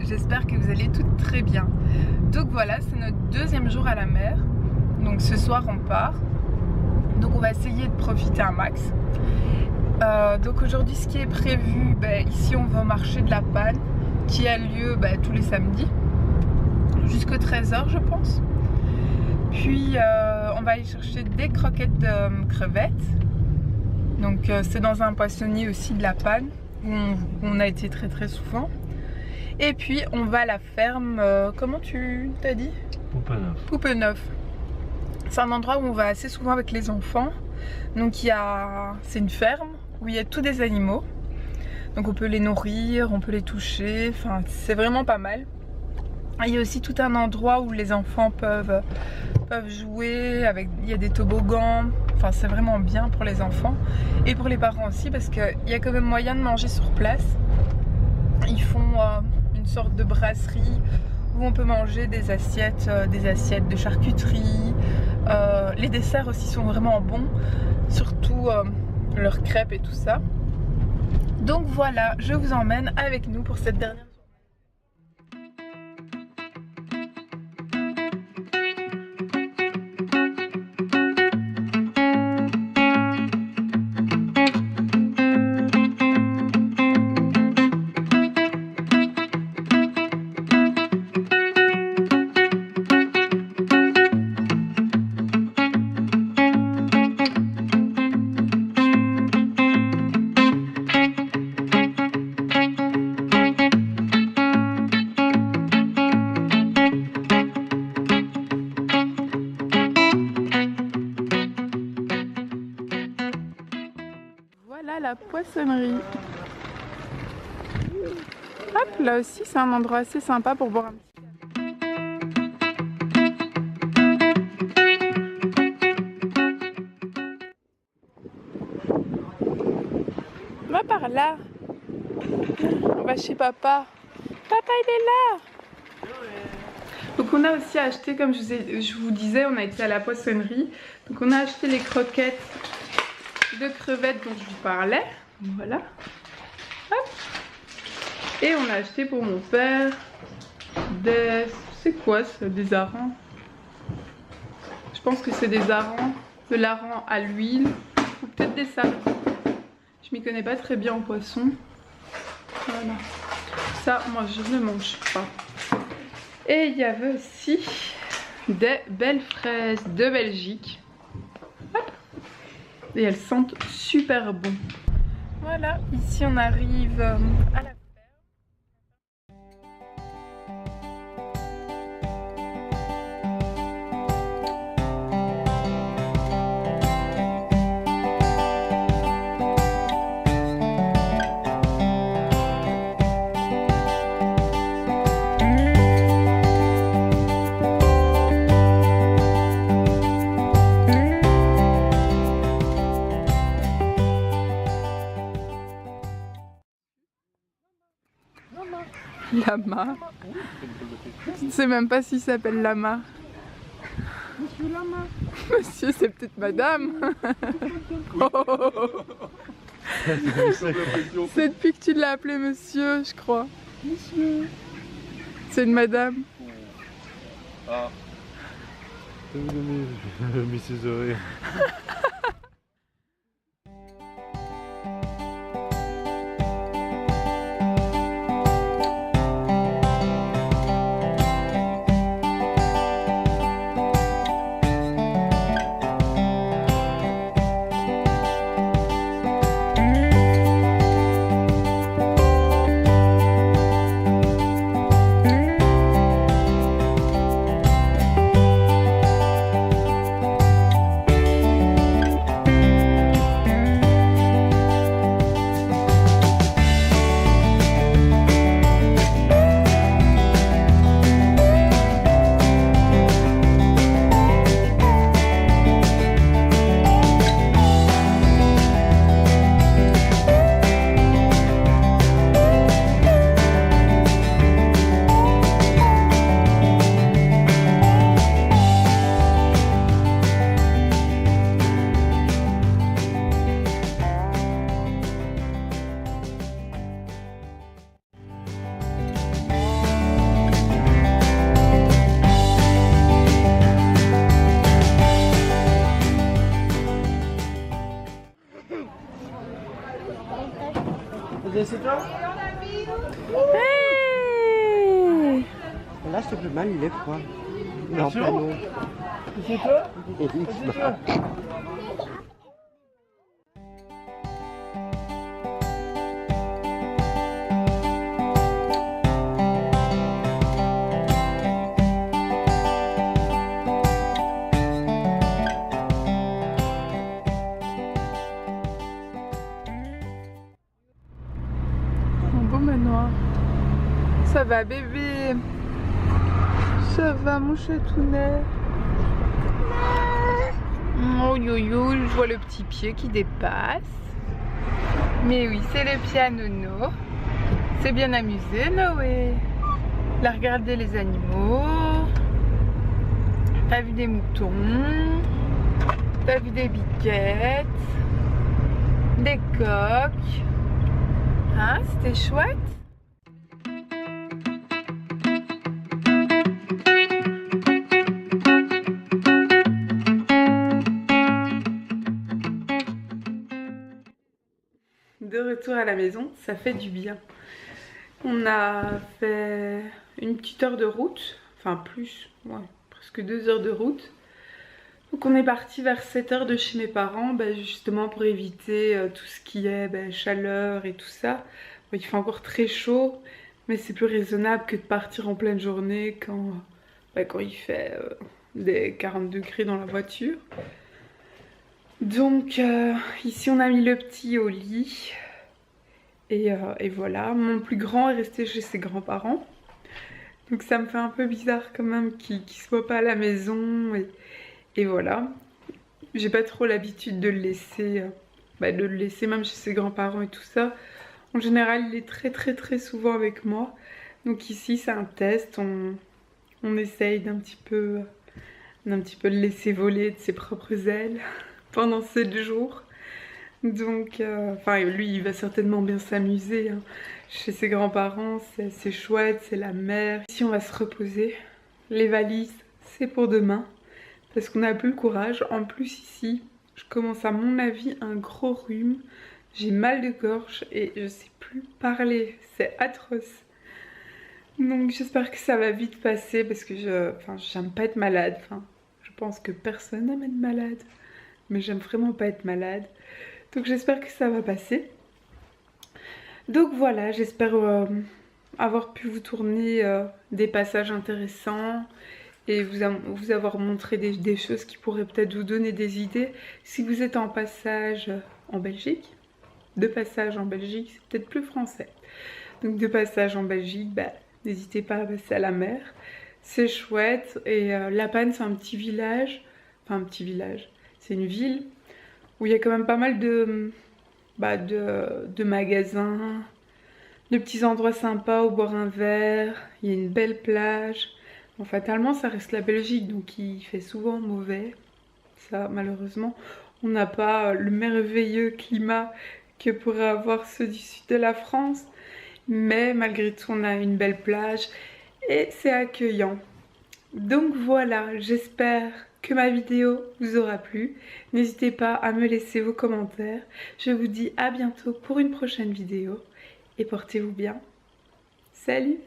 j'espère que vous allez toutes très bien. Donc voilà, c'est notre deuxième jour à la mer. Donc ce soir on part. Donc on va essayer de profiter un max. Donc aujourd'hui ce qui est prévu, ici on va au marché de la Panne qui a lieu tous les samedis jusqu'à 13 h je pense. Puis on va aller chercher des croquettes de crevettes. Donc c'est dans un poissonnier aussi de la Panne où on a été très souvent. Et puis on va à la ferme, comment tu t'as dit? Poupeneuf. Poupeneuf. C'est un endroit où on va assez souvent avec les enfants. Donc c'est une ferme où il y a tous des animaux. Donc on peut les nourrir, on peut les toucher, enfin c'est vraiment pas mal. Il y a aussi tout un endroit où les enfants peuvent jouer, il y a des toboggans, enfin c'est vraiment bien pour les enfants et pour les parents aussi parce qu'il y a quand même moyen de manger sur place. Ils font une sorte de brasserie où on peut manger des assiettes de charcuterie. Les desserts aussi sont vraiment bons, surtout leurs crêpes et tout ça. Donc voilà, je vous emmène avec nous pour cette dernière. Voilà la poissonnerie. Hop, là aussi c'est un endroit assez sympa pour boire un petit peu. Va par là. On va chez papa. Papa il est là. Donc on a aussi acheté, comme je vous disais, on a été à la poissonnerie. Donc on a acheté les croquettes de crevettes dont je vous parlais. Voilà. Hop. Et on a acheté pour mon père des... C'est quoi ça? Des harengs. Je pense que c'est des harengs. De l'hareng à l'huile. Ou peut-être des sardines. Je m'y connais pas très bien en poisson. Voilà. Ça, moi je ne mange pas. Et il y avait aussi des belles fraises de Belgique. Hop. Et elles sentent super bon. Voilà, ici on arrive à la lama. Je ne sais même pas s'il s'appelle lama. Monsieur lama. Monsieur, c'est peut-être madame. Oh. C'est depuis que tu l'as appelé monsieur, je crois. Monsieur. C'est une madame. Ah. T'as mis ses oreilles. C'est toi? Hey! Là, je te fais mal, il est froid. Il est en plein eau. C'est toi? Et oui, C'est toi? Mon beau manoir. Ça va bébé? Ça va mon chatounet? Oh yo yo, je vois le petit pied qui dépasse. Mais oui, c'est le pied à Nono. C'est bien amusé Noé. Il a regardé les animaux. T'as vu des moutons. T'as vu des biquettes. Des coqs. Hein, c'était chouette. De retour à la maison, ça fait du bien. On a fait une petite heure de route, enfin plus, ouais, presque 2 heures de route. Donc on est parti vers 7 heures de chez mes parents, justement pour éviter tout ce qui est chaleur et tout ça. Bon, il fait encore très chaud, mais c'est plus raisonnable que de partir en pleine journée quand il fait des 40 degrés dans la voiture. Donc ici on a mis le petit au lit. Et voilà, mon plus grand est resté chez ses grands-parents. Donc ça me fait un peu bizarre quand même qu'il soit pas à la maison. Et voilà. J'ai pas trop l'habitude de le laisser même chez ses grands-parents et tout ça. En général, il est très souvent avec moi. Donc ici, c'est un test. On essaye d'un petit peu le laisser voler de ses propres ailes pendant 7 jours. Donc, lui, il va certainement bien s'amuser. Hein. Chez ses grands-parents, c'est chouette, c'est la mer. Ici, on va se reposer. Les valises, c'est pour demain. Parce qu'on n'a plus le courage. En plus, ici, je commence à mon avis un gros rhume. J'ai mal de gorge et je sais plus parler. C'est atroce. Donc, j'espère que ça va vite passer parce que j'aime pas être malade. Enfin, je pense que personne n'aime être malade. Mais j'aime vraiment pas être malade. Donc j'espère que ça va passer. Donc voilà, j'espère avoir pu vous tourner des passages intéressants et vous avoir montré des choses qui pourraient peut-être vous donner des idées. Si vous êtes en passage en Belgique, de passage en Belgique, c'est peut-être plus français. Donc de passage en Belgique, n'hésitez pas à passer à la mer. C'est chouette. Et La Panne, c'est un petit village. Enfin un petit village, c'est une ville où il y a quand même pas mal de magasins, de petits endroits sympas où boire un verre, il y a une belle plage. Bon, fatalement, ça reste la Belgique, donc il fait souvent mauvais. Ça, malheureusement, on n'a pas le merveilleux climat que pourraient avoir ceux du sud de la France. Mais malgré tout, on a une belle plage et c'est accueillant. Donc voilà, j'espère que ma vidéo vous aura plu. N'hésitez pas à me laisser vos commentaires. Je vous dis à bientôt pour une prochaine vidéo et portez-vous bien. Salut!